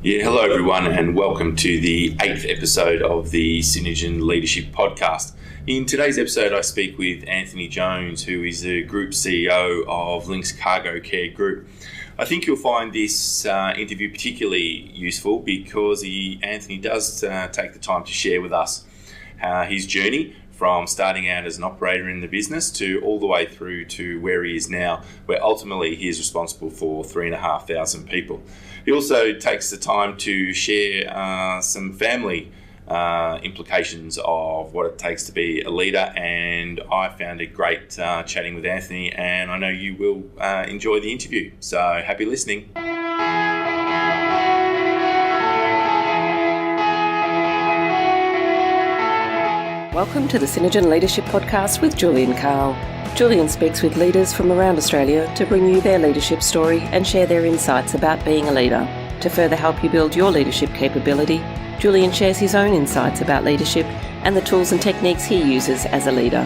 Yeah, hello everyone, and welcome to the 8th episode of the Synergen Leadership Podcast. In today's episode, I speak with Anthony Jones, who is the Group CEO of Lynx Cargo Care Group. I think you'll find this interview particularly useful because Anthony does take the time to share with us his journey from starting out as an operator in the business to all the way through to where he is now, where ultimately he is responsible for 3,500 people. He also takes the time to share some family implications of what it takes to be a leader, and I found it great chatting with Anthony, and I know you will enjoy the interview. So happy listening. Welcome to the Synergen Leadership Podcast with Julian Carl. Julian speaks with leaders from around Australia to bring you their leadership story and share their insights about being a leader. To further help you build your leadership capability, Julian shares his own insights about leadership and the tools and techniques he uses as a leader.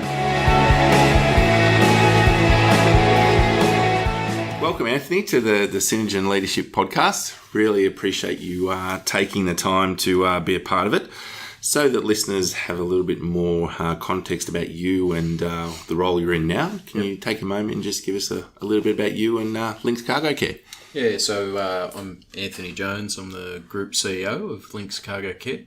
Welcome, Anthony, to the Synergen Leadership Podcast. Really appreciate you taking the time to be a part of it, so that listeners have a little bit more context about you and the role you're in now. Can you take a moment and just give us a little bit about you and Lynx Cargo Care? Yeah, so I'm Anthony Jones. I'm the Group CEO of Lynx Cargo Care.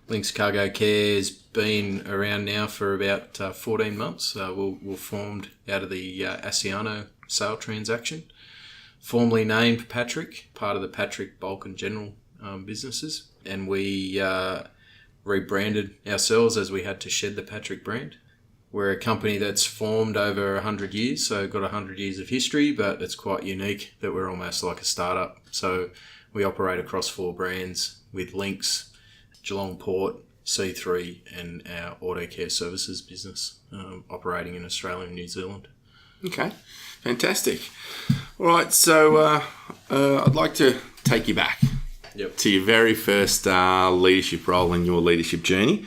Lynx Cargo Care has been around now for about 14 months. We're formed out of the Asiano sale transaction, formerly named Patrick, part of the Patrick Bulk and General businesses. And we rebranded ourselves as we had to shed the Patrick brand. We're a company that's formed over 100 years, so got 100 years of history, but it's quite unique that we're almost like a startup. So we operate across 4 brands with Lynx, Geelong Port, C3, and our auto care services business operating in Australia and New Zealand. Okay, fantastic. All right, so I'd like to take you back to your very first leadership role in your leadership journey.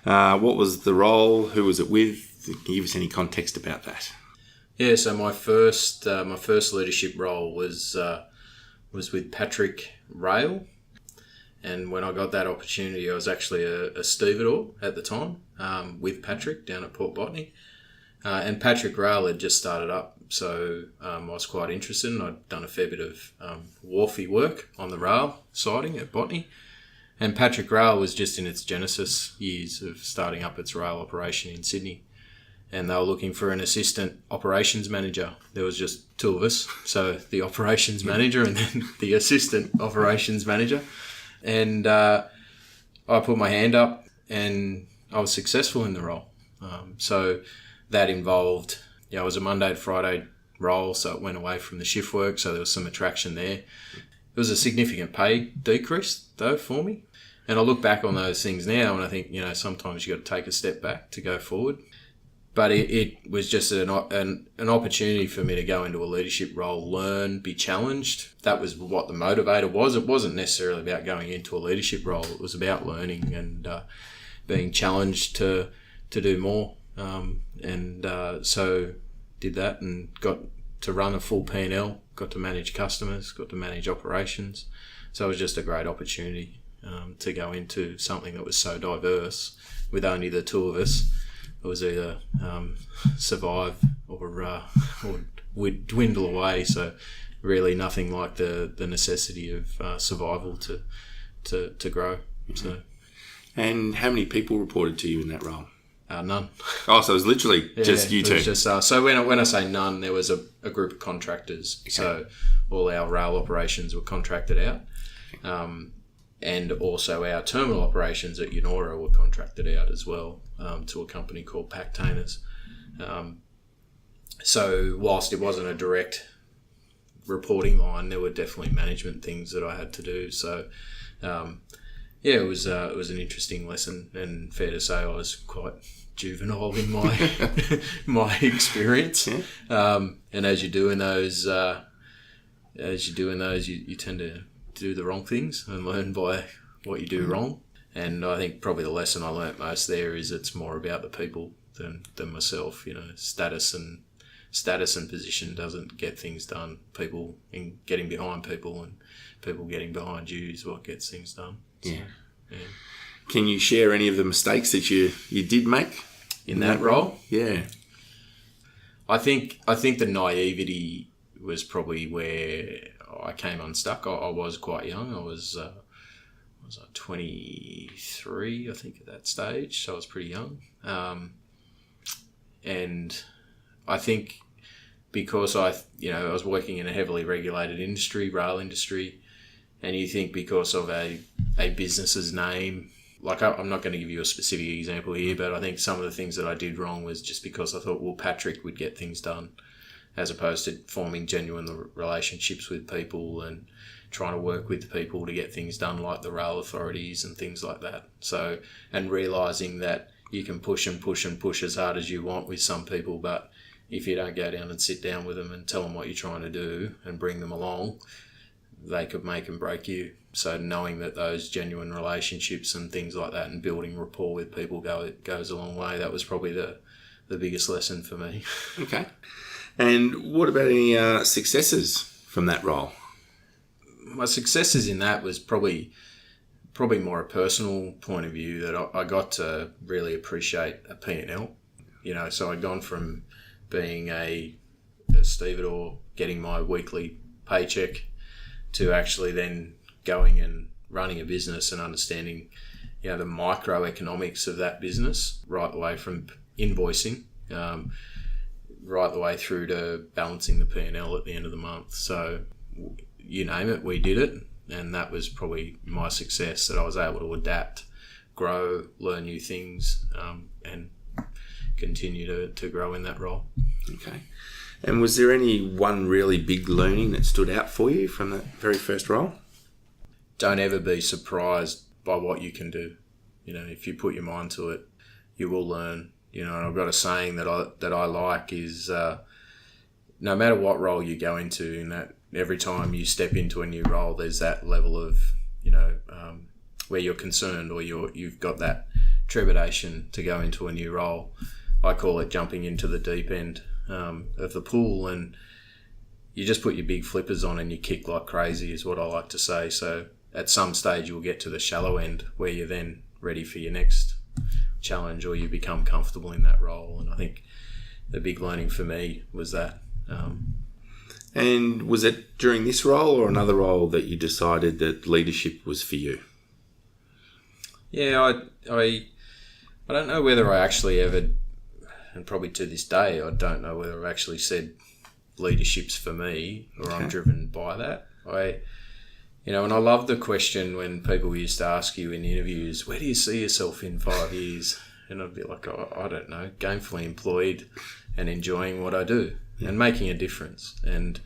What was the role? Who was it with? Can you give us any context about that? Yeah, so my first leadership role was with Patrick Rail, and when I got that opportunity, I was actually a stevedore at the time with Patrick down at Port Botany, and Patrick Rail had just started up. So I was quite interested, and I'd done a fair bit of wharfy work on the rail siding at Botany. And Patrick Rail was just in its genesis years of starting up its rail operation in Sydney. And they were looking for an assistant operations manager. There was just 2 of us, so the operations manager and then the assistant operations manager. And I put my hand up and I was successful in the role. So that involved... it was a Monday to Friday role, so it went away from the shift work, so there was some attraction there. It was a significant pay decrease, though, for me. And I look back on those things now, and I think, sometimes you've got to take a step back to go forward. But it was just an opportunity for me to go into a leadership role, learn, be challenged. That was what the motivator was. It wasn't necessarily about going into a leadership role. It was about learning and being challenged to do more. So did that and got to run a full P&L, got to manage customers, got to manage operations. So it was just a great opportunity to go into something that was so diverse with only the 2 of us. It was either survive or would dwindle away. So really nothing like the necessity of survival to grow. Mm-hmm. So. And how many people reported to you in that role? None. Oh, so it was literally just you two. It was just so when I say none, there was a group of contractors. Okay. So all our rail operations were contracted out, and also our terminal operations at Eunora were contracted out as well to a company called Pactainers. So whilst it wasn't a direct reporting line, there were definitely management things that I had to do. So it was an interesting lesson, and fair to say I was quite juvenile in my experience. Yeah. And as you do in those, you tend to do the wrong things and learn by what you do wrong. And I think probably the lesson I learnt most there is it's more about the people than myself. Status and status and position doesn't get things done. People in getting behind people and people getting behind you is what gets things done. Yeah. So, yeah. Can you share any of the mistakes that you did make in that role? Yeah. I think the naivety was probably where I came unstuck. I was quite young. I was 23, I think, at that stage, so I was pretty young. And I think because I was working in a heavily regulated industry, rail industry, and you think because of a business's name, like I'm not going to give you a specific example here, but I think some of the things that I did wrong was just because I thought, well, Patrick would get things done, as opposed to forming genuine relationships with people and trying to work with people to get things done, like the rail authorities and things like that. So, and realising that you can push and push and push as hard as you want with some people, but if you don't go down and sit down with them and tell them what you're trying to do and bring them along, they could make and break you. So knowing that those genuine relationships and things like that and building rapport with people goes a long way, that was probably the biggest lesson for me. Okay. And what about any successes from that role? My successes in that was probably more a personal point of view, that I got to really appreciate a P&L. So I'd gone from being a stevedore, getting my weekly paycheck, to actually then going and running a business and understanding, the microeconomics of that business, right the way from invoicing, right the way through to balancing the P&L at the end of the month. So you name it, we did it. And that was probably my success, that I was able to adapt, grow, learn new things, and continue to grow in that role. Okay. And was there any one really big learning that stood out for you from that very first role? Don't ever be surprised by what you can do. If you put your mind to it, you will learn. And I've got a saying that I like is, no matter what role you go into, in that every time you step into a new role, there's that level of, where you're concerned or you've got that trepidation to go into a new role. I call it jumping into the deep end of the pool, and you just put your big flippers on and you kick like crazy, is what I like to say. So at some stage you'll get to the shallow end where you're then ready for your next challenge, or you become comfortable in that role. And I think the big learning for me was that. And was it during this role or another role that you decided that leadership was for you? Yeah, I don't know whether I actually ever, and probably to this day, I don't know whether I've actually said leadership's for me, or I'm driven by that. And I love the question when people used to ask you in interviews, where do you see yourself in 5 years? And I'd be like, I don't know, gainfully employed and enjoying what I do and making a difference. And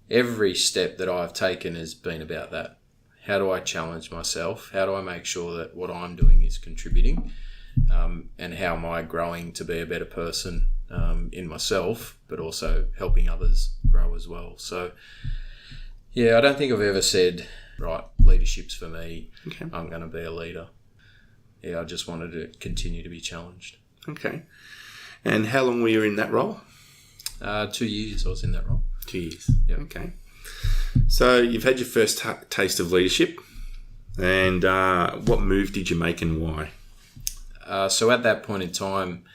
every step that I've taken has been about that. How do I challenge myself? How do I make sure that what I'm doing is contributing? And how am I growing to be a better person in myself, but also helping others grow as well? So, yeah, I don't think I've ever said, right, leadership's for me. Okay. I'm going to be a leader. Yeah, I just wanted to continue to be challenged. Okay. And how long were you in that role? 2 years I was in that role. 2 years. Yeah. Okay. So you've had your first taste of leadership, and what move did you make and why? So at that point in time,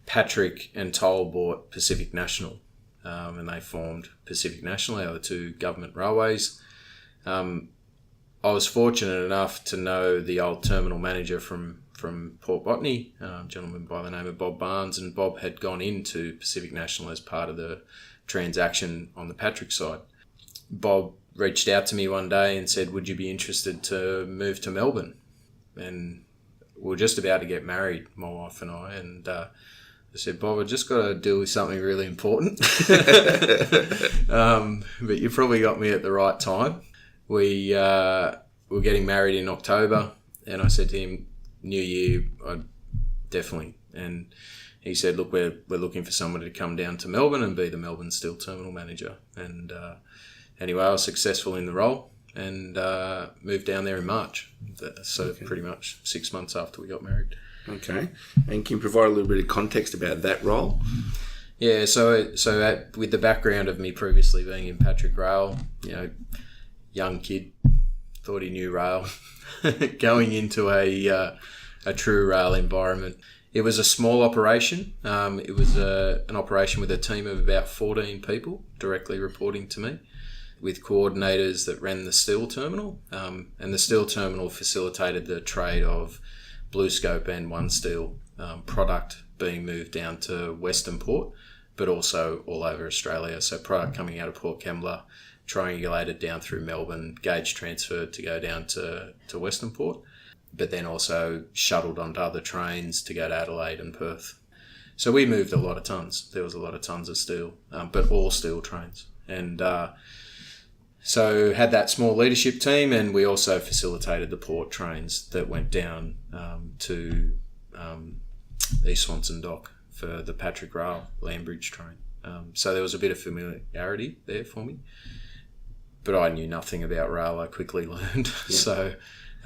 Patrick and Toll bought Pacific National, and they formed Pacific National. They were the two government railways. I was fortunate enough to know the old terminal manager from Port Botany, a gentleman by the name of Bob Barnes, and Bob had gone into Pacific National as part of the transaction on the Patrick side. Bob reached out to me one day and said, would you be interested to move to Melbourne? And we were just about to get married, my wife and I, and I said, Bob, I've just got to deal with something really important. But you probably got me at the right time. We were getting married in October, and I said to him, New Year, definitely. And he said, look, we're looking for somebody to come down to Melbourne and be the Melbourne Steel Terminal Manager. And anyway, I was successful in the role and moved down there in March. So pretty much 6 months after we got married. Okay. And can you provide a little bit of context about that role? Yeah, with the background of me previously being in Patrick Rail, young kid, thought he knew rail, going into a true rail environment. It was a small operation. It was an operation with a team of about 14 people directly reporting to me, with coordinators that ran the steel terminal. And the steel terminal facilitated the trade of BlueScope and One Steel product being moved down to Western Port, but also all over Australia. So product coming out of Port Kembla, triangulated down through Melbourne, gauge transferred to go down to Western Port, but then also shuttled onto other trains to go to Adelaide and Perth. So we moved a lot of tonnes. There was a lot of tonnes of steel, but all steel trains. And so had that small leadership team, and we also facilitated the port trains that went down to East Swanson Dock for the Patrick Rail Landbridge train. So there was a bit of familiarity there for me. But I knew nothing about rail, I quickly learned. Yeah.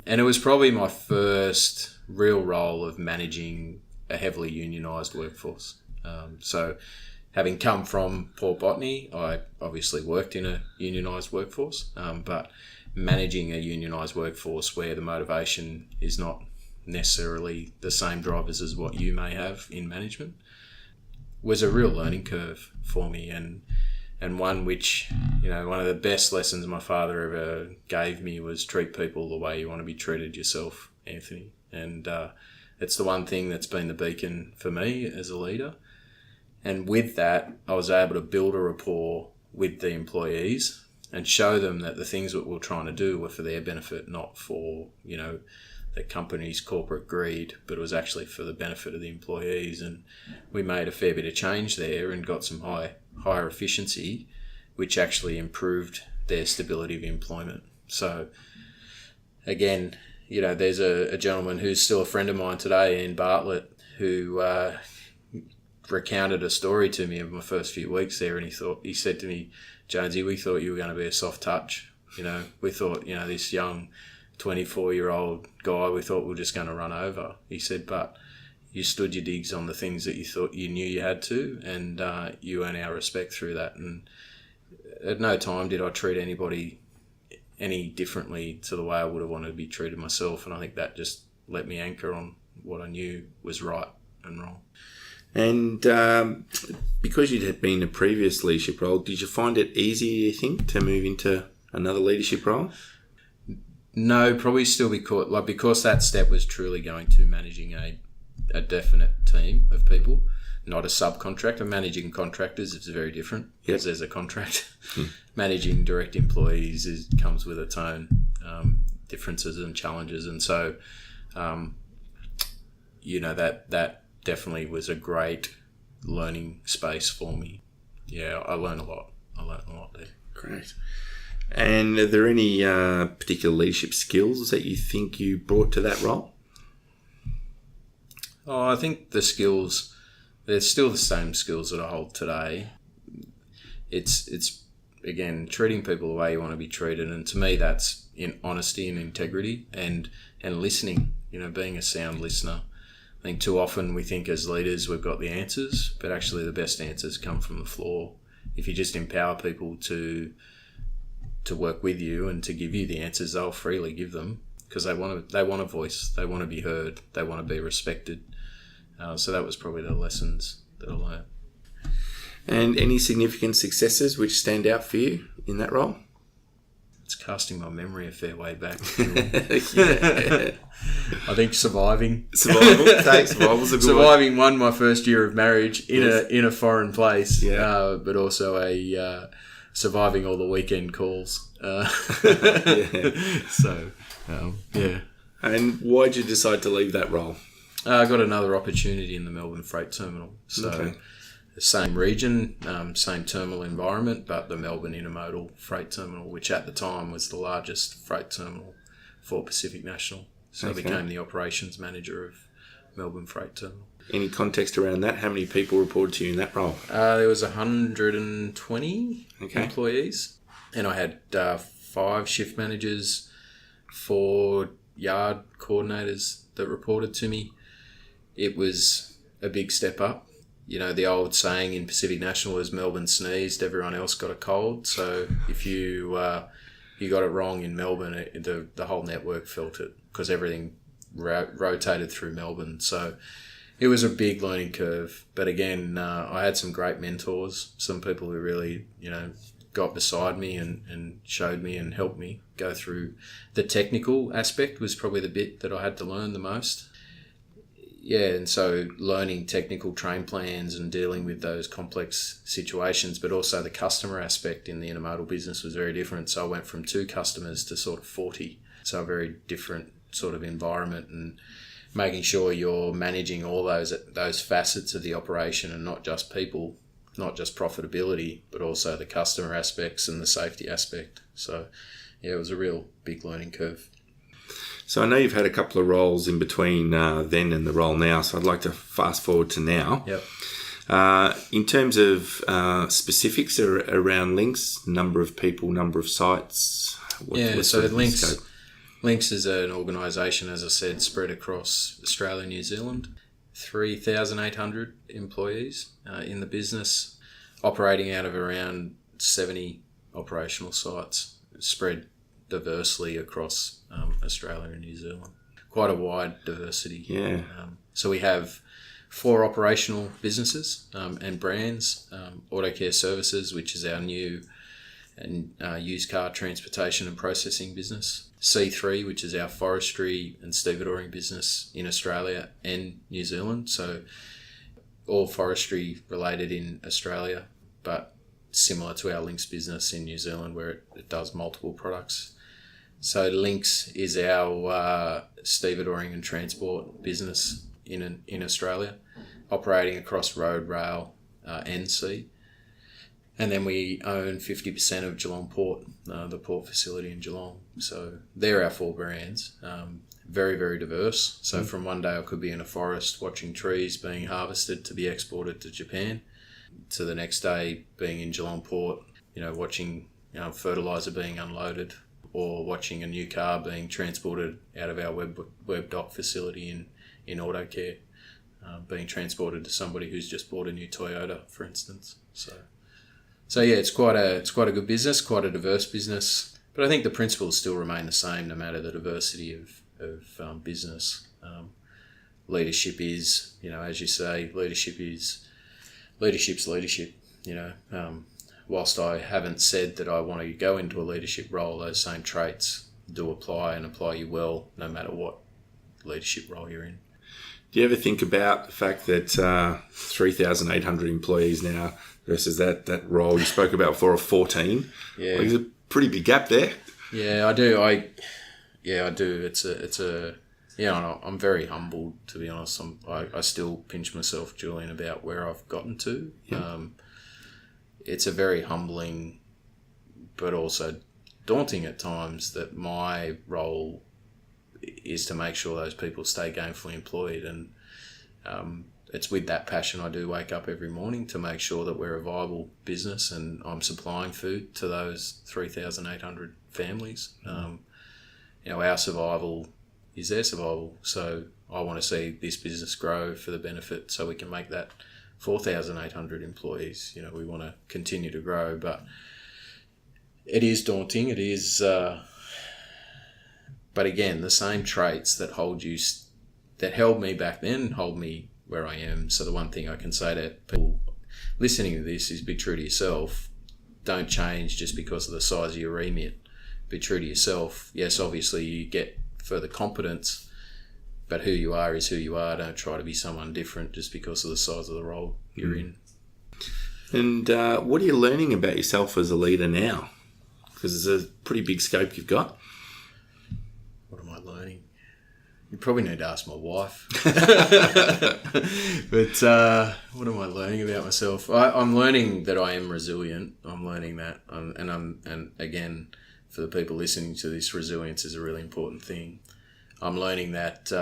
And it was probably my first real role of managing a heavily unionised workforce. So having come from Port Botany, I obviously worked in a unionised workforce, but managing a unionised workforce where the motivation is not necessarily the same drivers as what you may have in management was a real learning curve for me, and one which, one of the best lessons my father ever gave me was treat people the way you want to be treated yourself, Anthony. And it's the one thing that's been the beacon for me as a leader. And with that, I was able to build a rapport with the employees and show them that the things that we're trying to do were for their benefit, not for, the company's corporate greed, but it was actually for the benefit of the employees. And we made a fair bit of change there and got some higher efficiency, which actually improved their stability of employment. So again, there's a gentleman who's still a friend of mine today, Ian Bartlett, who recounted a story to me of my first few weeks there, and he said to me, "Jonesy, we thought you were going to be a soft touch. We thought, this young 24-year-old guy, we thought we were just going to run over." He said, "But you stood your digs on the things that you thought you knew you had to, and you earn our respect through that." And at no time did I treat anybody any differently to the way I would have wanted to be treated myself. And I think that just let me anchor on what I knew was right and wrong. And because you had been in a previous leadership role, did you find it easy, you think, to move into another leadership role? No, probably still because that step was truly going to managing a definite team of people, not a subcontractor. Managing contractors is very different because there's a contract. Managing direct employees comes with its own differences and challenges. And so, that definitely was a great learning space for me. Yeah, I learned a lot. There. Great. And are there any particular leadership skills that you think you brought to that role? Oh, I think the skills, they're still the same skills that I hold today. It's again, treating people the way you want to be treated. And to me, that's in honesty and integrity and listening, being a sound listener. I think too often we think as leaders we've got the answers, but actually the best answers come from the floor. If you just empower people to work with you and to give you the answers, they'll freely give them because they want a voice, they want to be heard, they want to be respected. So that was probably the lessons that I learned. And any significant successes which stand out for you in that role? It's casting my memory a fair way back. Yeah. I think surviving. Survival's a good surviving one, my first year of marriage in a foreign place, but also surviving all the weekend calls. So, yeah. And why did you decide to leave that role? I got another opportunity in the Melbourne Freight Terminal. So, the same region, same terminal environment, but the Melbourne Intermodal Freight Terminal, which at the time was the largest freight terminal for Pacific National. So I became the operations manager of Melbourne Freight Terminal. Any context around that? How many people reported to you in that role? There was 120 employees, and I had 5 shift managers, 4 yard coordinators that reported to me. It was a big step up. the old saying in Pacific National is Melbourne sneezed, everyone else got a cold. So if you got it wrong in Melbourne, the whole network felt it because everything rotated through Melbourne. So it was a big learning curve. But again, I had some great mentors, some people who really, got beside me and showed me and helped me go through. The technical aspect was probably the bit that I had to learn the most. Yeah, and so learning technical train plans and dealing with those complex situations, but also the customer aspect in the intermodal business was very different. So I went from 2 customers to sort of 40. So a very different sort of environment, and making sure you're managing all those facets of the operation and not just people, not just profitability, but also the customer aspects and the safety aspect. So yeah, it was a real big learning curve. So I know you've had a couple of roles in between then and the role now, so I'd like to fast forward to now. Yep. In terms of specifics around Lynx, number of people, number of sites? So Lynx is an organisation, as I said, spread across Australia and New Zealand. 3,800 employees in the business, operating out of around 70 operational sites, spread diversely across Australia and New Zealand. Quite a wide diversity. Yeah. So we have 4 operational businesses and brands. Autocare Services, which is our new and used car transportation and processing business. C3, which is our forestry and stevedoring business in Australia and New Zealand. So all forestry related in Australia, but similar to our Linx business in New Zealand, where it does multiple products. So Lynx is our stevedoring and transport business in Australia, operating across road, rail, and sea. And then we own 50% of Geelong Port, the port facility in Geelong. So they're our 4 brands. Very, very diverse. So from one day I could be in a forest watching trees being harvested to be exported to Japan, to the next day being in Geelong Port, watching fertiliser being unloaded, or watching a new car being transported out of our web dock facility in Autocare, being transported to somebody who's just bought a new Toyota, for instance. So yeah, it's quite a good business, quite a diverse business. But I think the principles still remain the same, no matter the diversity of business. Leadership is, as you say, leadership's leadership. Whilst I haven't said that I want to go into a leadership role, those same traits do apply and apply you well, no matter what leadership role you're in. Do you ever think about the fact that 3,800 employees now versus that role you spoke about before of 14? Yeah, there's a pretty big gap there. Yeah, I do. I do. I'm very humbled, to be honest. I still pinch myself, Julian, about where I've gotten to. Yeah. It's a very humbling, but also daunting at times, that my role is to make sure those people stay gainfully employed, and it's with that passion I do wake up every morning to make sure that we're a viable business and I'm supplying food to those 3,800 families. Our survival is their survival, so I want to see this business grow for the benefit, so we can make that 4,800 employees. We want to continue to grow, but it is daunting. It is, but again, the same traits that held me back then hold me where I am. So the one thing I can say to people listening to this is, be true to yourself. Don't change just because of the size of your remit. Be true to yourself. Yes, obviously you get further competence, but who you are is who you are. Don't try to be someone different just because of the size of the role you're in. And what are you learning about yourself as a leader now? Because it's a pretty big scope you've got. What am I learning? You probably need to ask my wife. But what am I learning about myself? I'm learning that I am resilient. I'm learning that, and again, for the people listening to this, resilience is a really important thing. I'm learning that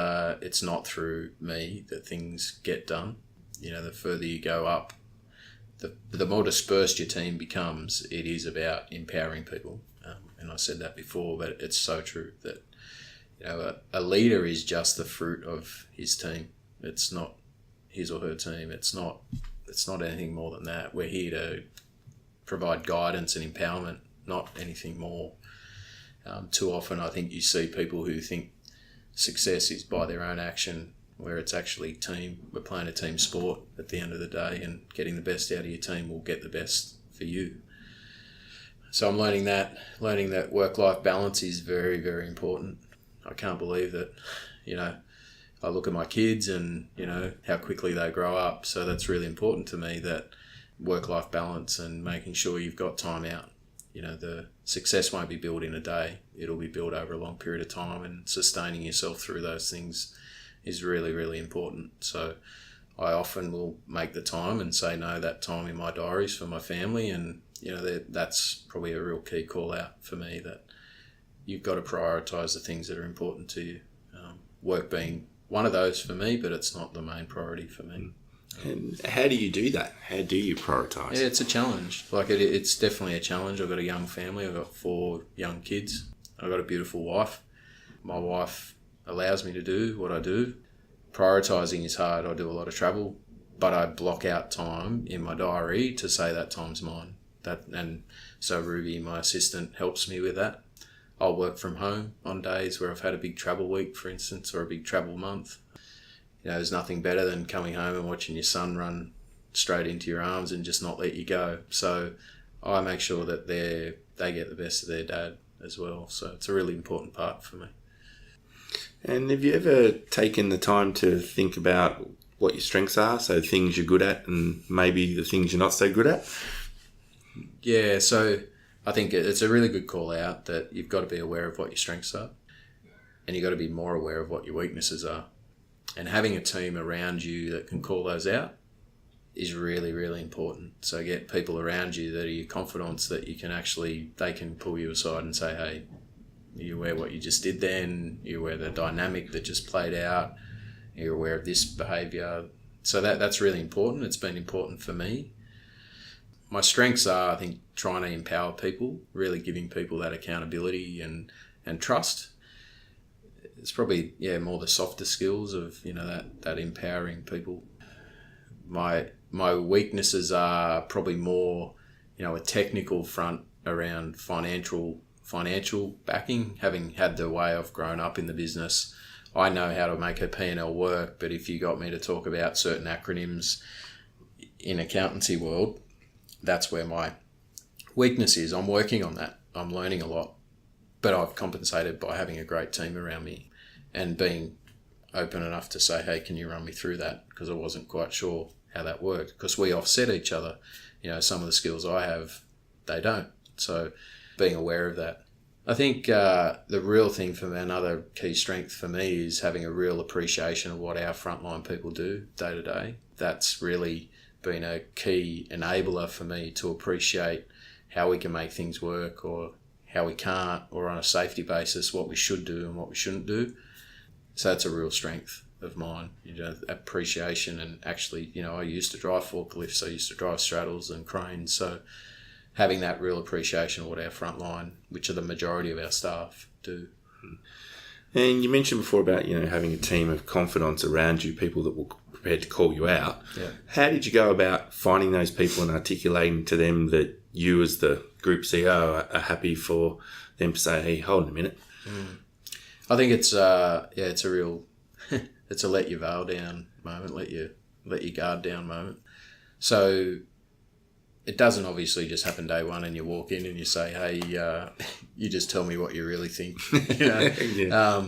it's not through me that things get done. The further you go up, the more dispersed your team becomes. It is about empowering people. And I said that before, but it's so true that a leader is just the fruit of his team. It's not his or her team. It's not it's not anything more than that. We're here to provide guidance and empowerment, not anything more. Too often I think you see people who think success is by their own action, where it's actually team. We're playing a team sport at the end of the day, and getting the best out of your team will get the best for you. So I'm learning that work-life balance is very, very important. I can't believe that, I look at my kids and, how quickly they grow up. So that's really important to me, that work-life balance and making sure you've got time out. The success won't be built in a day. It'll be built over a long period of time, and sustaining yourself through those things is really, really important. So I often will make the time and say no, that time in my diaries for my family. And, that's probably a real key call out for me, that you've got to prioritise the things that are important to you. Work being one of those for me, but it's not the main priority for me. And how do you do that? How do you prioritise? Yeah, it's a challenge. It's definitely a challenge. I've got a young family. I've got 4 young kids. I've got a beautiful wife. My wife allows me to do what I do. Prioritising is hard. I do a lot of travel, but I block out time in my diary to say that time's mine. And so Ruby, my assistant, helps me with that. I'll work from home on days where I've had a big travel week, for instance, or a big travel month. There's nothing better than coming home and watching your son run straight into your arms and just not let you go. So I make sure that they get the best of their dad as well. So it's a really important part for me. And have you ever taken the time to think about what your strengths are? So things you're good at and maybe the things you're not so good at? Yeah, so I think it's a really good call out that you've got to be aware of what your strengths are, and you've got to be more aware of what your weaknesses are. And having a team around you that can call those out is really, really important. So get people around you that are your confidants, that you can they can pull you aside and say, hey, you're aware what you just did then, you're aware of the dynamic that just played out, you're aware of this behaviour. So that's really important. It's been important for me. My strengths are, I think, trying to empower people, really giving people that accountability and trust. It's probably, more the softer skills of, that empowering people. My weaknesses are probably more, a technical front around financial backing. Having had the way I've grown up in the business, I know how to make a P&L work, but if you got me to talk about certain acronyms in accountancy world, that's where my weakness is. I'm working on that. I'm learning a lot, but I've compensated by having a great team around me and being open enough to say, hey, can you run me through that? Because I wasn't quite sure how that worked, because we offset each other. Some of the skills I have, they don't. So being aware of that. I think the real thing for me, another key strength for me, is having a real appreciation of what our frontline people do day to day. That's really been a key enabler for me to appreciate how we can make things work, or how we can't, or on a safety basis, what we should do and what we shouldn't do. So that's a real strength of mine, appreciation. And actually, I used to drive forklifts, I used to drive straddles and cranes. So having that real appreciation of what our frontline, which are the majority of our staff, do. And you mentioned before about, having a team of confidants around you, people that will prepared to call you out. Yeah. How did you go about finding those people and articulating to them that you as the group CEO are happy for them to say, hey, hold on a minute? I think it's a real, it's a let your veil down moment, let your guard down moment. So it doesn't obviously just happen day one and you walk in and you say, hey, you just tell me what you really think. Yeah.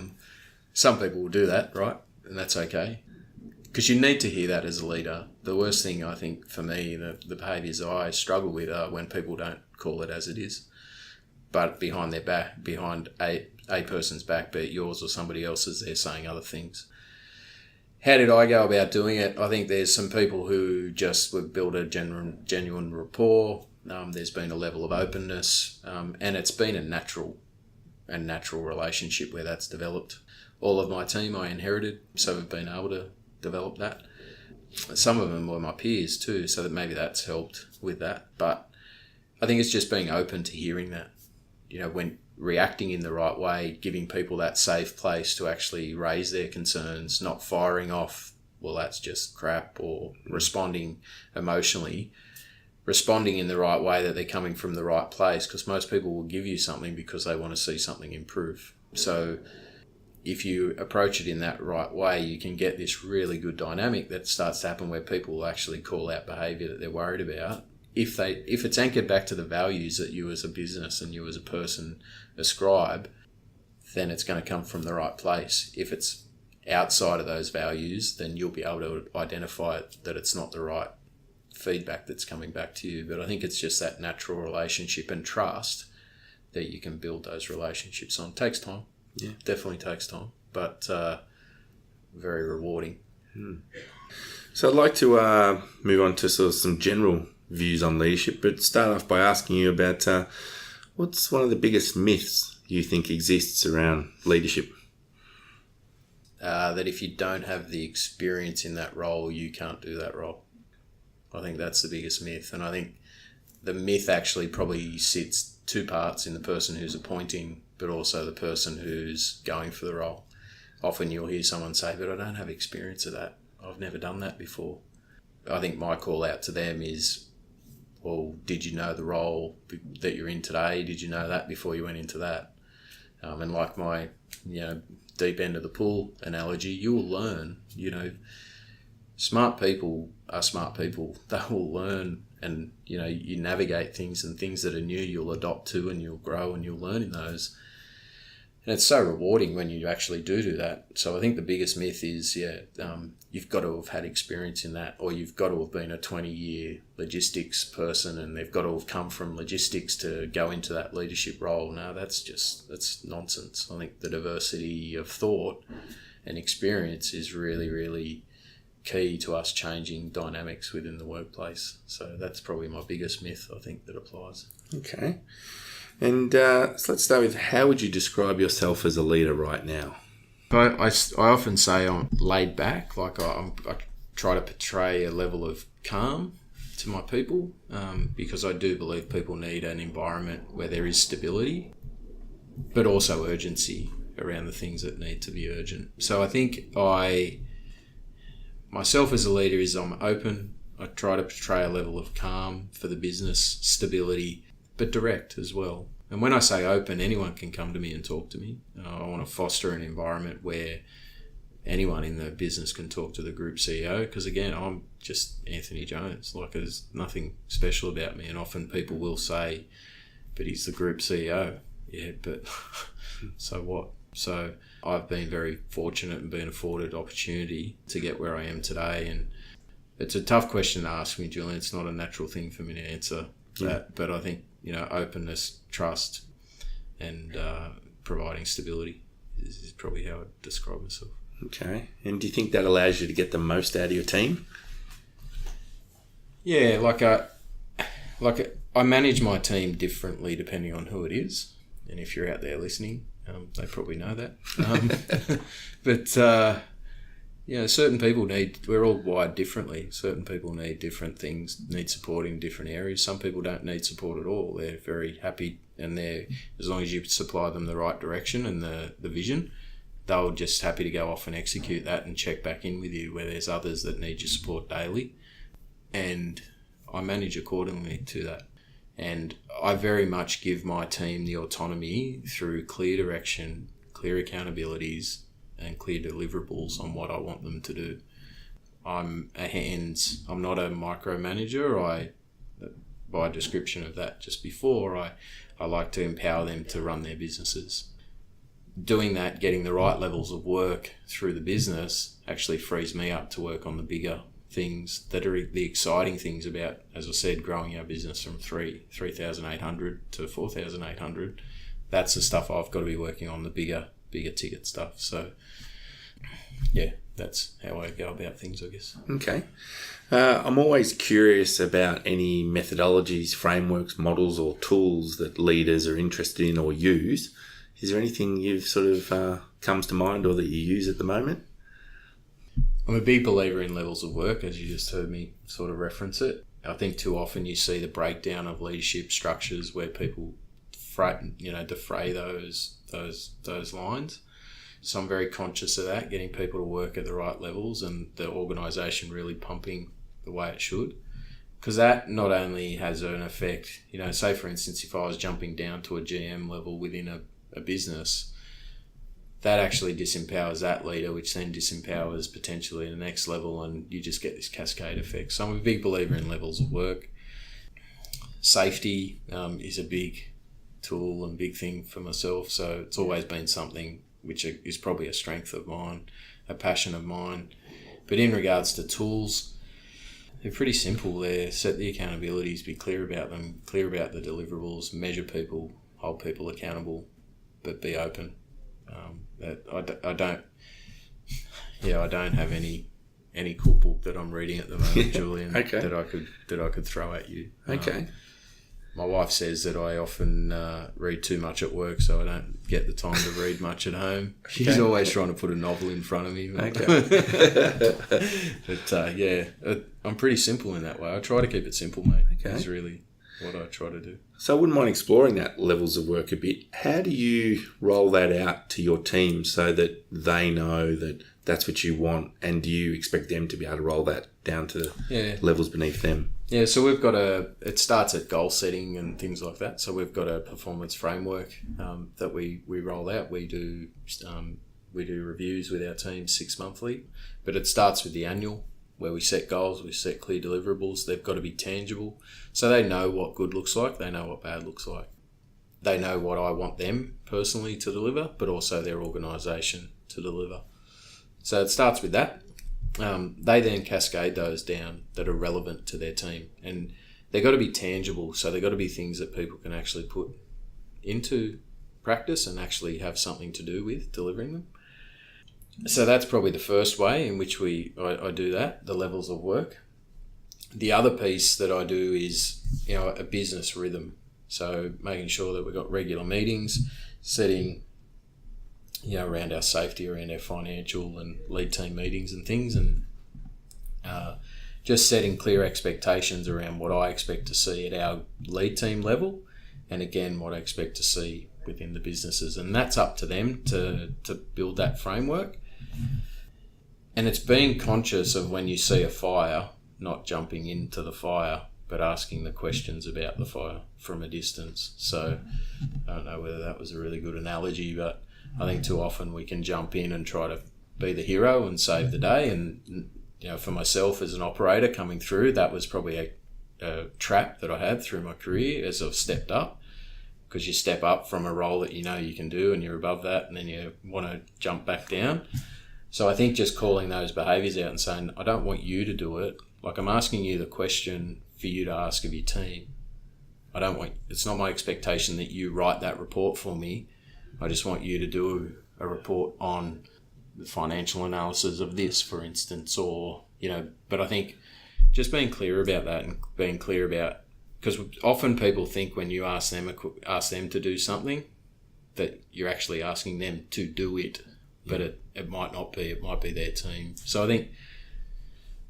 Some people will do that, right? And that's okay. Because you need to hear that as a leader. The worst thing, I think, for me, the behaviours I struggle with are when people don't call it as it is. But behind their back, behind a person's back, be it yours or somebody else's, they're saying other things. How did I go about doing it? I think there's some people who just would build a genuine rapport. There's been a level of openness, and it's been a natural relationship where that's developed. All of my team I inherited, so we've been able to develop that. Some of them were my peers too, so that maybe that's helped with that. But I think it's just being open to hearing that, when reacting in the right way, giving people that safe place to actually raise their concerns, not firing off well, that's just crap, or responding emotionally, responding in the right way, that they're coming from the right place, because most people will give you something because they want to see something improve. So if you approach it in that right way, you can get this really good dynamic that starts to happen where people will actually call out behaviour that they're worried about. If it's anchored back to the values that you as a business and you as a person ascribe, then it's going to come from the right place. If it's outside of those values, then you'll be able to identify that it's not the right feedback that's coming back to you. But I think it's just that natural relationship and trust that you can build those relationships on. It takes time. Yeah, definitely takes time, but very rewarding. So I'd like to move on to sort of some general views on leadership, but start off by asking you about what's one of the biggest myths you think exists around leadership? That if you don't have the experience in that role, you can't do that role. I think that's the biggest myth. And I think the myth actually probably sits two parts in the person who's appointing, but also the person who's going for the role. Often you'll hear someone say, but I don't have experience of that. I've never done that before. I think my call out to them is, well, did you know the role that you're in today? Did you know that before you went into that? And like my, deep end of the pool analogy, you will learn. Smart people are smart people. They will learn, and you navigate things, and things that are new you'll adopt to, and you'll grow and you'll learn in those. And it's so rewarding when you actually do that. So I think the biggest myth is, you've got to have had experience in that, or you've got to have been a 20-year logistics person, and they've got to have come from logistics to go into that leadership role. No, that's nonsense. I think the diversity of thought and experience is really, really key to us changing dynamics within the workplace. So that's probably my biggest myth, I think, that applies. Okay. And so let's start with, how would you describe yourself as a leader right now? I often say I'm laid back. Like I try to portray a level of calm to my people, because I do believe people need an environment where there is stability, but also urgency around the things that need to be urgent. So I think myself as a leader is I'm open. I try to portray a level of calm for the business, stability, but direct as well. And when I say open, anyone can come to me and talk to me. I want to foster an environment where anyone in the business can talk to the group CEO, because again, I'm just Anthony Jones. Like, there's nothing special about me. And often people will say, but he's the group CEO. Yeah, but so what? So I've been very fortunate and been afforded opportunity to get where I am today. And it's a tough question to ask me, Julian. It's not a natural thing for me to answer that, but I think, openness, trust, and providing stability is probably how I'd describe myself. Okay. And do you think that allows you to get the most out of your team? Yeah, I manage my team differently depending on who it is. And if you're out there listening, they probably know that. But certain people we're all wired differently. Certain people need different things, need support in different areas. Some people don't need support at all. They're very happy, and as long as you supply them the right direction and the vision, they'll just happy to go off and execute that and check back in with you, where there's others that need your support daily. And I manage accordingly to that. And I very much give my team the autonomy through clear direction, clear accountabilities, and clear deliverables on what I want them to do. I'm not a micromanager. By description of that just before, I like to empower them to run their businesses. Doing that, getting the right levels of work through the business, actually frees me up to work on the bigger things that are the exciting things about, as I said, growing our business from 3,800 to 4,800. That's the stuff I've got to be working on, the bigger ticket stuff. So yeah, that's how I go about things, I guess. Okay. I'm always curious about any methodologies, frameworks, models or tools that leaders are interested in or use. Is there anything you've sort of comes to mind or that you use at the moment? I'm a big believer in levels of work, as you just heard me sort of reference it. I think too often you see the breakdown of leadership structures where people defray those lines. So I'm very conscious of that, getting people to work at the right levels and the organisation really pumping the way it should. Because that not only has an effect, say for instance, if I was jumping down to a GM level within a business, that actually disempowers that leader, which then disempowers potentially the next level, and you just get this cascade effect. So I'm a big believer in levels of work. Safety is a big tool and big thing for myself, so it's always been something which is probably a strength of mine, a passion of mine. But in regards to tools, they're pretty simple. They're set the accountabilities, be clear about them, clear about the deliverables, measure people, hold people accountable, but be open. I don't have any cookbook that I'm reading at the moment, Julian, okay. that I could throw at you. Okay. My wife says that I often read too much at work, so I don't get the time to read much at home. She's always trying to put a novel in front of me. Okay. But I'm pretty simple in that way. I try to keep it simple, mate. Okay. That's really what I try to do. So I wouldn't mind exploring that levels of work a bit. How do you roll that out to your team so that they know that that's what you want, and do you expect them to be able to roll that down to levels beneath them? Yeah, so we've got it starts at goal setting and things like that. So we've got a performance framework that we roll out. We do reviews with our team 6 monthly, but it starts with the annual, where we set goals, we set clear deliverables. They've got to be tangible. So they know what good looks like, they know what bad looks like. They know what I want them personally to deliver, but also their organisation to deliver. So it starts with that. They then cascade those down that are relevant to their team, and they've got to be tangible. So they've got to be things that people can actually put into practice and actually have something to do with delivering them. So that's probably the first way in which I do that, the levels of work. The other piece that I do is, a business rhythm. So making sure that we've got regular meetings, setting, around our safety, around our financial and lead team meetings and things, and just setting clear expectations around what I expect to see at our lead team level, and again, what I expect to see within the businesses. And that's up to them to build that framework. And it's being conscious of when you see a fire, not jumping into the fire, but asking the questions about the fire from a distance. So I don't know whether that was a really good analogy, but I think too often we can jump in and try to be the hero and save the day. And, for myself as an operator coming through, that was probably a trap that I had through my career as I've stepped up, because you step up from a role that you can do and you're above that, and then you want to jump back down. So I think just calling those behaviours out and saying, I don't want you to do it. Like, I'm asking you the question for you to ask of your team. It's not my expectation that you write that report for me. I just want you to do a report on the financial analysis of this, for instance, or, but I think just being clear about that, and being clear about, because often people think when you ask them to do something that you're actually asking them to do it, but it might not be. It might be their team. So I think,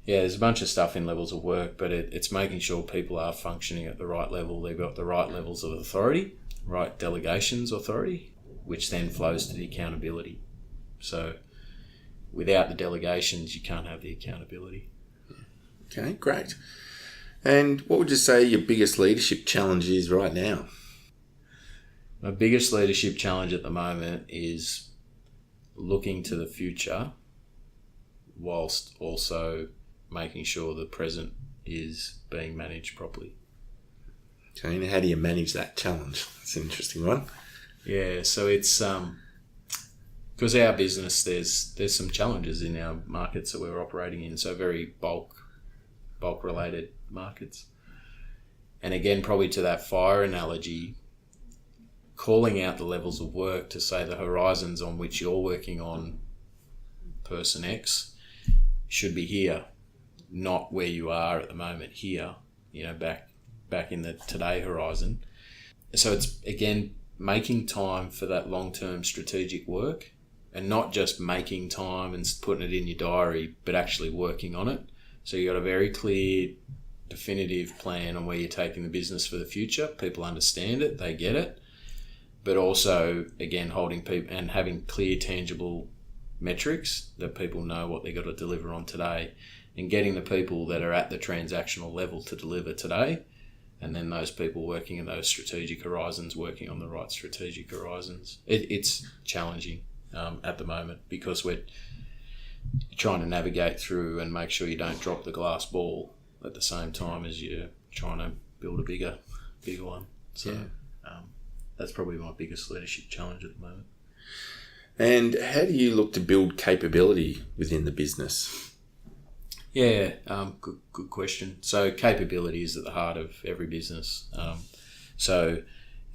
there's a bunch of stuff in levels of work, but it's making sure people are functioning at the right level. They've got the right levels of authority, right delegations authority, which then flows to the accountability. So without the delegations, you can't have the accountability. Okay, great. And what would you say your biggest leadership challenge is right now? My biggest leadership challenge at the moment is looking to the future whilst also making sure the present is being managed properly. Okay, and how do you manage that challenge? That's an interesting one. Yeah, so it's because our business, there's some challenges in our markets that we're operating in, so very bulk related markets. And again, probably to that fire analogy, calling out the levels of work to say the horizons on which you're working on person X should be here, not where you are at the moment here, back in the today horizon. So it's, again, making time for that long-term strategic work, and not just making time and putting it in your diary, but actually working on it. So you've got a very clear, definitive plan on where you're taking the business for the future. People understand it, they get it. But also, again, holding people and having clear, tangible metrics that people know what they've got to deliver on today, and getting the people that are at the transactional level to deliver today, and then those people working in those strategic horizons, working on the right strategic horizons. It's challenging at the moment because we're trying to navigate through and make sure you don't drop the glass ball at the same time as you're trying to build a bigger one. So that's probably my biggest leadership challenge at the moment. And how do you look to build capability within the business? Yeah, good question. So capability is at the heart of every business.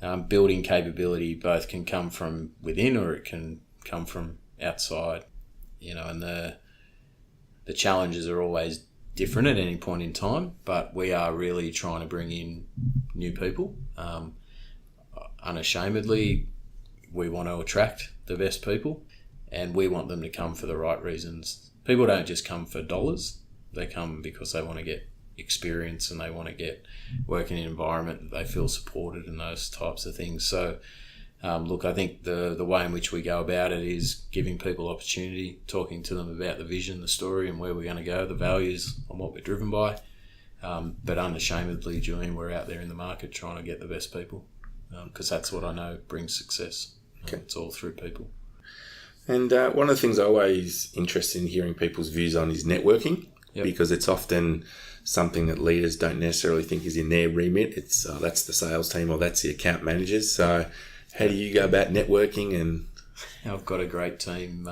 Building capability both can come from within or it can come from outside, and the challenges are always different at any point in time, but we are really trying to bring in new people. Unashamedly, we want to attract the best people, and we want them to come for the right reasons. People don't just come for dollars. They come because they want to get experience and they want to get work in an environment that they feel supported and those types of things. So, I think the way in which we go about it is giving people opportunity, talking to them about the vision, the story, and where we're going to go, the values, and what we're driven by. But unashamedly, Julian, we're out there in the market trying to get the best people because that's what I know brings success. Okay. It's all through people. And one of the things I'm always interested in hearing people's views on is networking. Yep. Because it's often something that leaders don't necessarily think is in their remit. It's that's the sales team or that's the account managers. So how do you go about networking? And I've got a great team.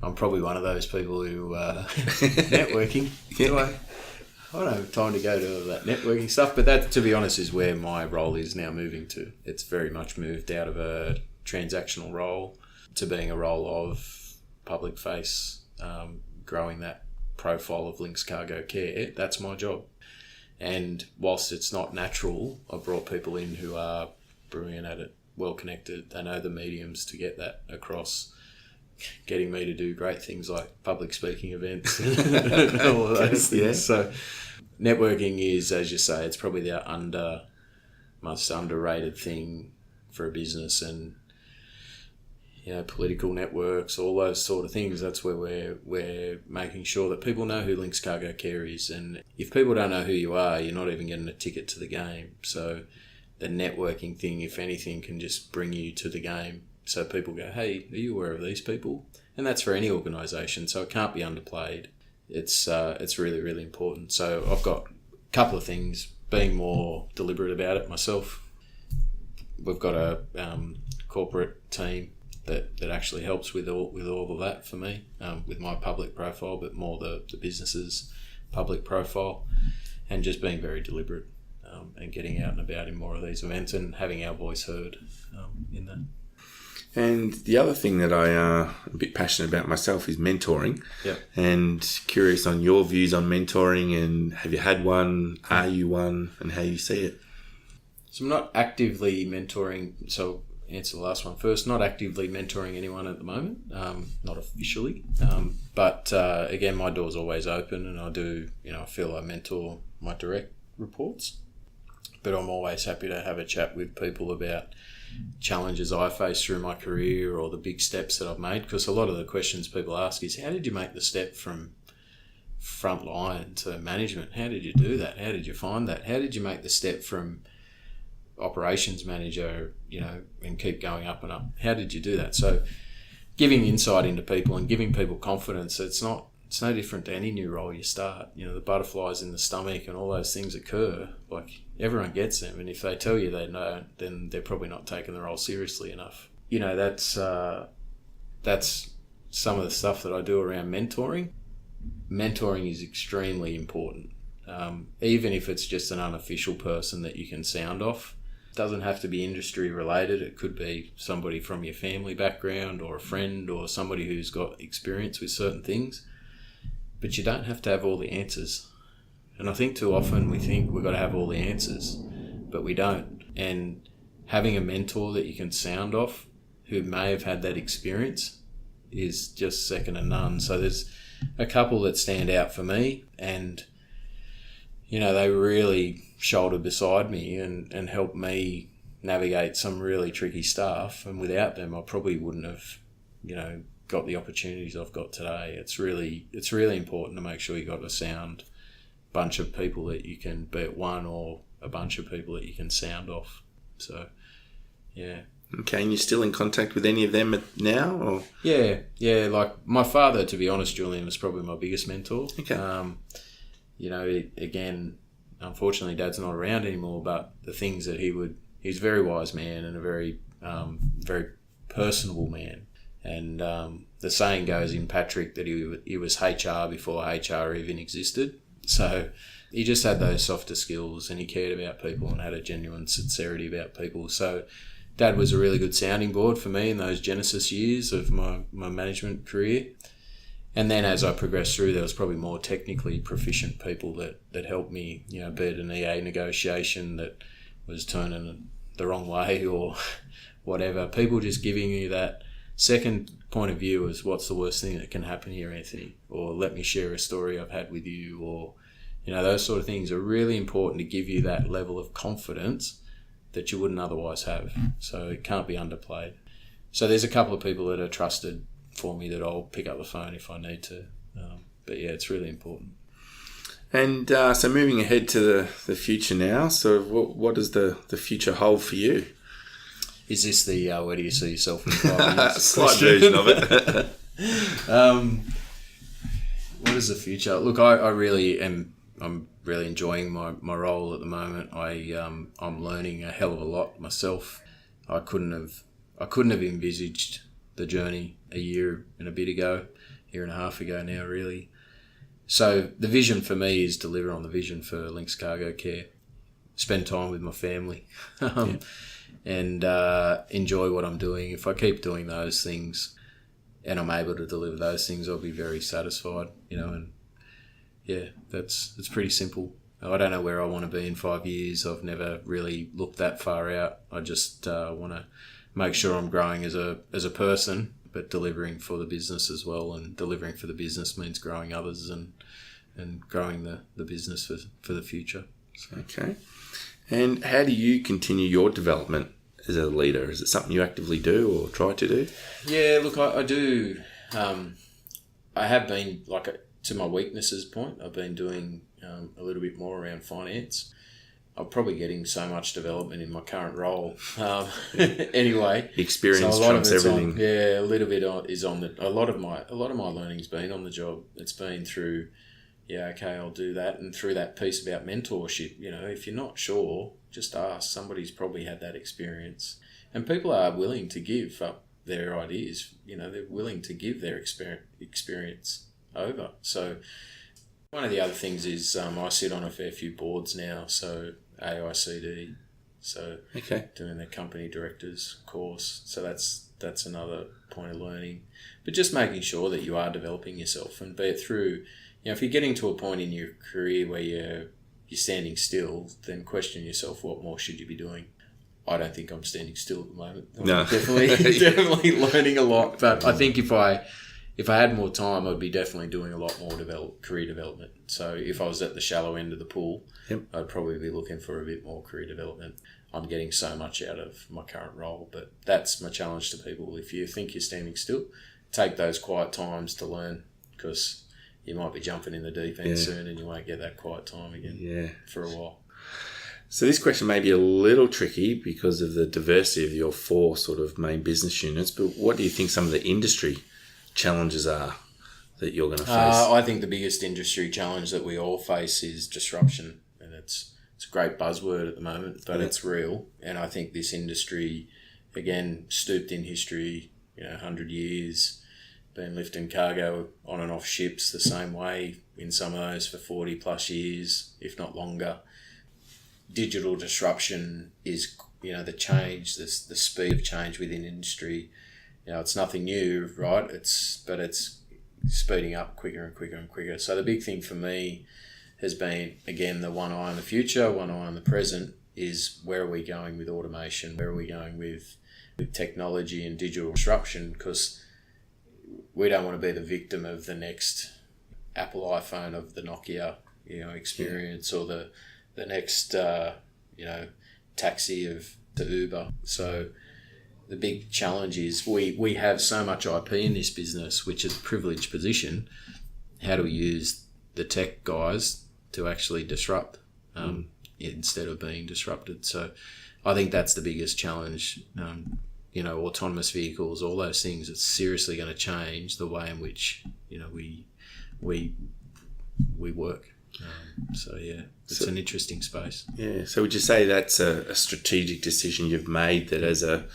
I'm probably one of those people who networking. I don't have time to go to all that networking stuff, but that, to be honest, is where my role is now moving to. It's very much moved out of a transactional role to being a role of public face, growing that profile of Lynx Cargo Care. That's my job. And whilst it's not natural, I've brought people in who are brilliant at it, well connected. They know the mediums to get that across, getting me to do great things like public speaking events and all of those things. Yeah. So networking is, as you say, it's probably the most underrated thing for a business, and political networks, all those sort of things. That's where we're making sure that people know who Lynx Cargo Care is. And if people don't know who you are, you're not even getting a ticket to the game. So the networking thing, if anything, can just bring you to the game. So people go, hey, are you aware of these people? And that's for any organisation. So it can't be underplayed. It's really, really important. So I've got a couple of things, being more deliberate about it myself. We've got a corporate team that actually helps with all of that for me, with my public profile, but more the business's public profile, and just being very deliberate and getting out and about in more of these events and having our voice heard in that. And the other thing that I'm a bit passionate about myself is mentoring. Yep. And curious on your views on mentoring, and have you had one, are you one, and how you see it? So I'm not actively mentoring, so answer the last one first. Not actively mentoring anyone at the moment, not officially. But again, my door's always open, and I do, I feel I mentor my direct reports. But I'm always happy to have a chat with people about challenges I faced through my career or the big steps that I've made. Because a lot of the questions people ask is, how did you make the step from front line to management? How did you do that? How did you find that? How did you make the step from operations manager, and keep going up and up? How did you do that? So giving insight into people and giving people confidence, it's no different to any new role you start. The butterflies in the stomach and all those things occur. Like, everyone gets them, and if they tell you they don't, then they're probably not taking the role seriously enough. That's some of the stuff that I do around mentoring. Mentoring is extremely important. Even if it's just an unofficial person that you can sound off. It doesn't have to be industry related. It could be somebody from your family background or a friend or somebody who's got experience with certain things. But you don't have to have all the answers. And I think too often we think we've got to have all the answers, but we don't. And having a mentor that you can sound off who may have had that experience is just second to none. So there's a couple that stand out for me, and they really shouldered beside me and helped me navigate some really tricky stuff. And without them, I probably wouldn't have, got the opportunities I've got today. It's really important to make sure you got a sound bunch of people that you can, be it one or a bunch of people that you can sound off. So, yeah. Okay, and you're still in contact with any of them now? Or? Yeah. Like my father, to be honest, Julian, was probably my biggest mentor. Okay. Again, unfortunately, Dad's not around anymore, but the things that he's a very wise man and a very, very personable man. And the saying goes in Patrick that he was HR before HR even existed. So he just had those softer skills and he cared about people and had a genuine sincerity about people. So Dad was a really good sounding board for me in those genesis years of my management career. And then as I progressed through, there was probably more technically proficient people that helped me, be it an EA negotiation that was turning the wrong way or whatever. People just giving you that second point of view is what's the worst thing that can happen here, Anthony? Or let me share a story I've had with you, or, those sort of things are really important to give you that level of confidence that you wouldn't otherwise have. So it can't be underplayed. So there's a couple of people that are trusted for me that I'll pick up the phone if I need to. But yeah, it's really important. And so moving ahead to the future now, so what does the future hold for you? Is this the where do you see yourself in 5 years? Slight version of it. What is the future? Look, I really am. I'm really enjoying my role at the moment. I'm learning a hell of a lot myself. I couldn't have envisaged the journey a year and a half ago now, really. So the vision for me is deliver on the vision for Lynx Cargo Care, spend time with my family, and enjoy what I'm doing. If I keep doing those things and I'm able to deliver those things, I'll be very satisfied, and yeah, it's pretty simple. I don't know where I want to be in 5 years. I've never really looked that far out. I just want to make sure I'm growing as a person, but delivering for the business as well. And delivering for the business means growing others and growing the business for the future. So. Okay. And how do you continue your development as a leader? Is it something you actively do or try to do? Yeah, look, I do. I have been, to my weaknesses point, I've been doing a little bit more around finance. I'm probably getting so much development in my current role. Anyway, experience trumps everything. A little bit is on a lot of my learning's been on the job. It's been through, okay, I'll do that, and through that piece about mentorship. If you're not sure, just ask. Somebody's probably had that experience, and people are willing to give up their ideas. They're willing to give their experience over. So one of the other things is I sit on a fair few boards now, so AICD, so doing the company directors course. So that's another point of learning. But just making sure that you are developing yourself, and be it through, if you're getting to a point in your career where you're standing still, then question yourself, what more should you be doing? I don't think I'm standing still at the moment. I'm definitely learning a lot. But I think if I had more time, I'd be definitely doing a lot more career development. So if I was at the shallow end of the pool, I'd probably be looking for a bit more career development. I'm getting so much out of my current role, but that's my challenge to people. If you think you're standing still, take those quiet times to learn, because you might be jumping in the deep end soon and you won't get that quiet time again for a while. So this question may be a little tricky because of the diversity of your 4 sort of main business units, but what do you think some of the industry challenges are that you're going to face? I think the biggest industry challenge that we all face is disruption, and it's a great buzzword at the moment, but it's real. And I think this industry, again, stooped in history, 100 years, been lifting cargo on and off ships the same way in some of those for 40 plus years, if not longer. Digital disruption is, the change, the speed of change within industry. It's nothing new, right? But it's speeding up quicker and quicker and quicker. So the big thing for me has been, again, the one eye on the future, one eye on the present, is where are we going with automation? Where are we going with technology and digital disruption? Because we don't want to be the victim of the next Apple iPhone, of the Nokia, experience, or the next, taxi of the Uber. So the big challenge is we have so much IP in this business, which is a privileged position. How do we use the tech guys to actually disrupt instead of being disrupted? So I think that's the biggest challenge. Autonomous vehicles, all those things, it's seriously going to change the way in which, we work. It's an interesting space. Yeah. So would you say that's a strategic decision you've made, that as an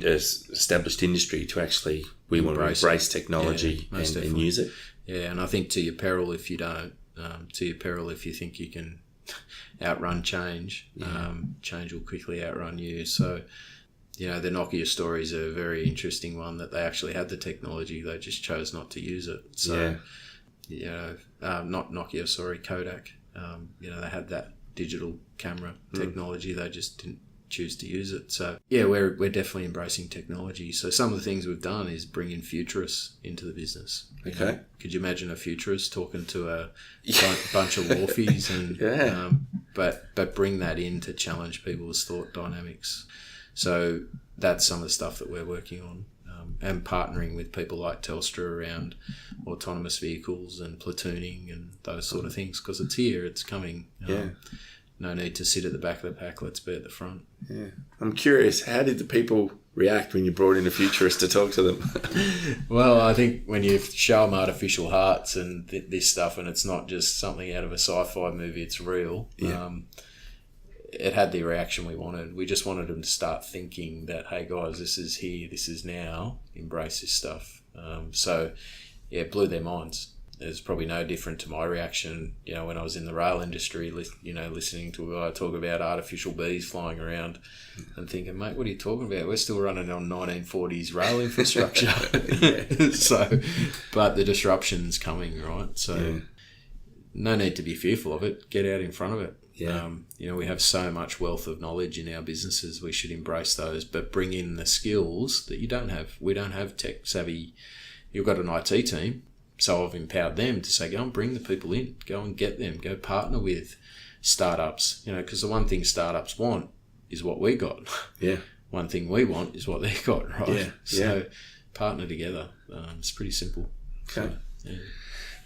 established industry to actually want to embrace technology and use it? Yeah, and I think to your peril if you don't. To your peril if you think you can outrun change. Change will quickly outrun you. So, the Nokia story is a very interesting one, that they actually had the technology, they just chose not to use it. So, not Nokia, sorry, Kodak. They had that digital camera technology, they just didn't choose to use it. So, we're definitely embracing technology. So some of the things we've done is bring in futurists into the business. Okay. Could you imagine a futurist talking to a bunch of wharfies and but bring that in to challenge people's thought dynamics. So that's some of the stuff that we're working on, and partnering with people like Telstra around autonomous vehicles and platooning and those sort of things, because it's here, it's coming. No need to sit at the back of the pack, let's be at the front. Yeah. I'm curious, how did the people react when you brought in a futurist to talk to them? Well, I think when you show them artificial hearts and this stuff, and it's not just something out of a sci-fi movie, it's real. It had the reaction we wanted. We just wanted them to start thinking that, hey guys, this is here, this is now, embrace this stuff. It blew their minds. It's probably no different to my reaction, when I was in the rail industry, listening to a guy talk about artificial bees flying around and thinking, mate, what are you talking about? We're still running on 1940s rail infrastructure. But the disruption's coming, right? So no need to be fearful of it. Get out in front of it. We have so much wealth of knowledge in our businesses. We should embrace those, but bring in the skills that you don't have. We don't have tech savvy. You've got an IT team. So I've empowered them to say, go and bring the people in, go and get them, go partner with startups, because the one thing startups want is what we got. Yeah. One thing we want is what they got, right? Yeah. So partner together. It's pretty simple. Okay. So,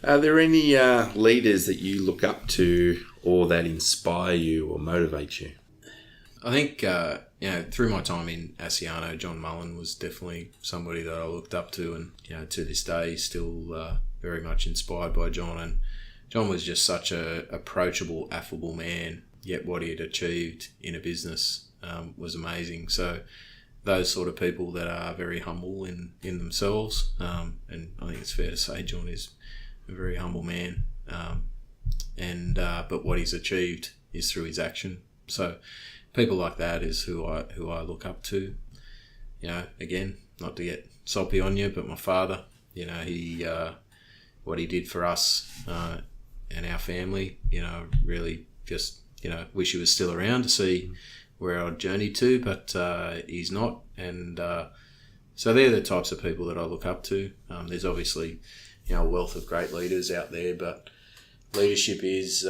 Are there any leaders that you look up to or that inspire you or motivate you? I think, through my time in Asiano, John Mullen was definitely somebody that I looked up to, and, to this day, still very much inspired by John. And John was just such a approachable, affable man, yet what he had achieved in a business was amazing. So those sort of people that are very humble in themselves, and I think it's fair to say John is a very humble man, but what he's achieved is through his action. So people like that is who I look up to. Again, not to get soppy on you, but my father, he what he did for us and our family, really just, wish he was still around to see where I'd journeyed to, but he's not. And so they're the types of people that I look up to. There's obviously, a wealth of great leaders out there, but leadership is...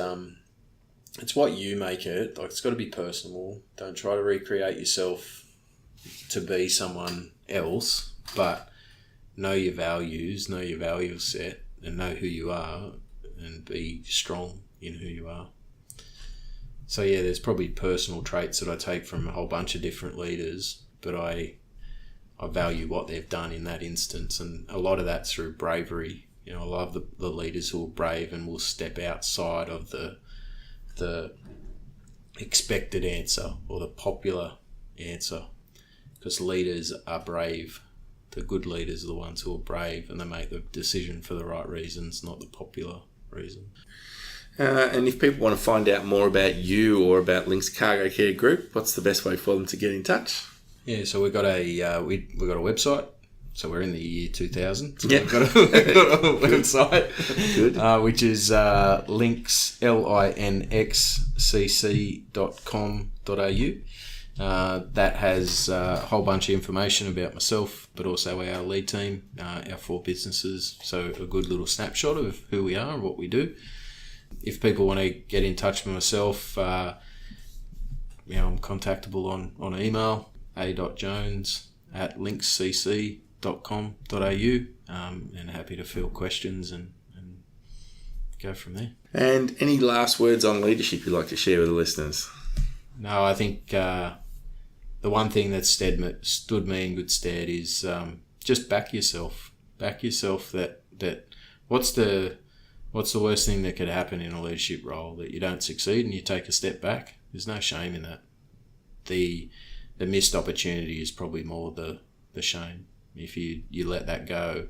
it's what you make it. Like, it's got to be personal. Don't try to recreate yourself to be someone else, but know your values, know your value set, and know who you are, and be strong in who you are. So there's probably personal traits that I take from a whole bunch of different leaders, but I value what they've done in that instance, and a lot of that's through bravery. I love the leaders who are brave and will step outside of the expected answer or the popular answer, because leaders are brave. The good leaders are the ones who are brave, and they make the decision for the right reasons, not the popular reason. And if people want to find out more about you or about Lynx Cargo Care Group, what's the best way for them to get in touch? So we've got a we've got a website. So we're in the year 2000. So we've got a website, good. Which is Linx, linxcc.com.au. That has a whole bunch of information about myself, but also our lead team, our 4 businesses. So a good little snapshot of who we are and what we do. If people want to get in touch with myself, I'm contactable on email. a.jones@linxcc.com.au, and happy to field questions and go from there. And any last words on leadership you'd like to share with the listeners? No, I think the one thing that stood me in good stead is just back yourself. Back yourself. That what's the worst thing that could happen in a leadership role? That you don't succeed and you take a step back. There's no shame in that. The missed opportunity is probably more the shame. If you let that go,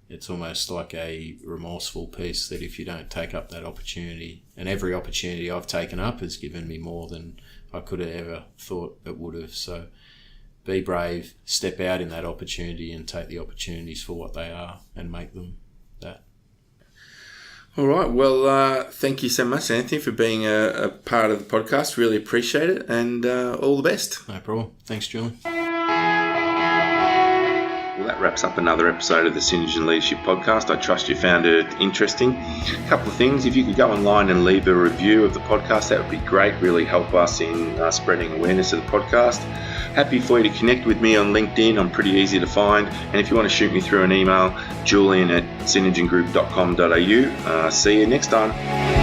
it's almost like a remorseful piece that if you don't take up that opportunity, and every opportunity I've taken up has given me more than I could have ever thought it would have. So be brave, step out in that opportunity and take the opportunities for what they are and make them that. All right. Well, thank you so much, Anthony, for being a part of the podcast. Really appreciate it, and all the best. No problem. Thanks, Julian. Well, that wraps up another episode of the Synergen Leadership Podcast. I trust you found it interesting. A couple of things. If you could go online and leave a review of the podcast, that would be great. Really help us in spreading awareness of the podcast. Happy for you to connect with me on LinkedIn. I'm pretty easy to find. And if you want to shoot me through an email, julian@synergengroup.com.au. See you next time.